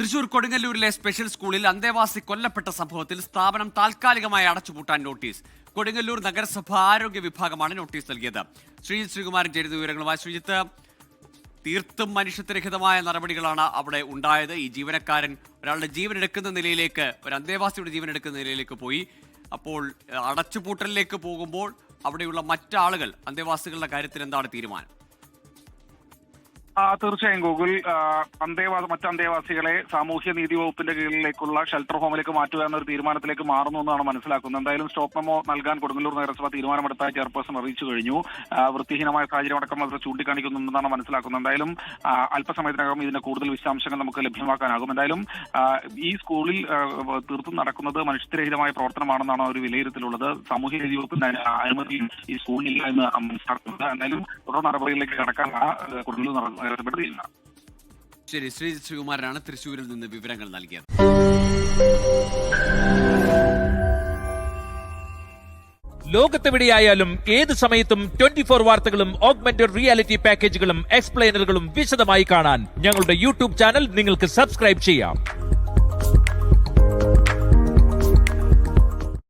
Thrissur കൊടുങ്ങല്ലൂരിലെ special സ്കൂളിൽ അന്തേവാസി കൊല്ലപ്പെട്ട സംഭവത്തിൽ സ്ഥാപനം താൽക്കാലികമായി അടച്ചുപൂട്ടാൻ നോട്ടീസ്. കൊടുങ്ങല്ലൂർ നഗരസഭ ആരോഗ്യ വിഭാഗമാണ് നോട്ടീസ് നൽകിയത്. ശ്രീജിത്ത് ശ്രീകുമാരൻ ചേരുന്ന വിവരങ്ങളുമായി. ശ്രീജിത്ത്, തീർത്തും മനുഷ്യത്വരഹിതമായ നടപടികളാണ് അവിടെ ഉണ്ടായത്. ഈ ജീവനക്കാരൻ ഒരാളുടെ ജീവൻ എടുക്കുന്ന നിലയിലേക്ക്, ഒരു അന്തേവാസിയുടെ ജീവൻ എടുക്കുന്ന നിലയിലേക്ക് പോയി. അപ്പോൾ അടച്ചുപൂട്ടലിലേക്ക് പോകുമ്പോൾ അവിടെയുള്ള മറ്റാളുകൾ, അന്തേവാസികളുടെ കാര്യത്തിൽ എന്താണ് തീരുമാനം? തീർച്ചയായും ഗൂഗിൾ മറ്റ് അന്തേവാസികളെ സാമൂഹ്യ നീതി വകുപ്പിന്റെ കീഴിലേക്കുള്ള ഷെൽട്ടർ ഹോമിലേക്ക് മാറ്റുക എന്നൊരു തീരുമാനത്തിലേക്ക് മാറുന്നു എന്നാണ് മനസ്സിലാക്കുന്നത്. എന്തായാലും സ്റ്റോപ്പ് മെമ്മോ നൽകാൻ കൊടുങ്ങല്ലൂർ നഗരസഭ തീരുമാനമെടുത്തായി ചെയർപേഴ്സൺ അറിയിച്ചു കഴിഞ്ഞു. വൃത്തിഹീനമായ സാഹചര്യം അടക്കം അത് ചൂണ്ടിക്കാണിക്കുന്നുണ്ടെന്നാണ് മനസ്സിലാക്കുന്നത്. എന്തായാലും അല്പസമയത്തിനകം ഇതിന്റെ കൂടുതൽ വിശദാംശങ്ങൾ നമുക്ക് ലഭ്യമാക്കാനാകും. എന്തായാലും ഈ സ്കൂളിൽ തീർത്തും നടക്കുന്നത് മനുഷ്യരഹിതമായ പ്രവർത്തനമാണെന്നാണ് ഒരു വിലയിരുത്തലുള്ളത്. സാമൂഹ്യ നീതി വകുപ്പിന്റെ അനുമതി ഈ സ്കൂളിലില്ല എന്ന് മനസ്സിലാക്കുന്നത്. എന്തായാലും തുടർ നടപടികളിലേക്ക് കടക്കാൻ കൊടുങ്ങല്ലൂർ ശരി, ശ്രീജിത്ത് ശ്രീകുമാരനാണ് തൃശ്ശൂരിൽ നിന്ന് വിവരങ്ങൾ നൽകിയത്. ലോകത്തെവിടെയായാലും ഏത് സമയത്തും 24 വാർത്തകളും ഓഗ്മെന്റഡ് റിയാലിറ്റി പാക്കേജുകളും എക്സ്പ്ലെയിനറുകളും വിശദമായി കാണാൻ ഞങ്ങളുടെ യൂട്യൂബ് ചാനൽ നിങ്ങൾക്ക് സബ്സ്ക്രൈബ് ചെയ്യാം.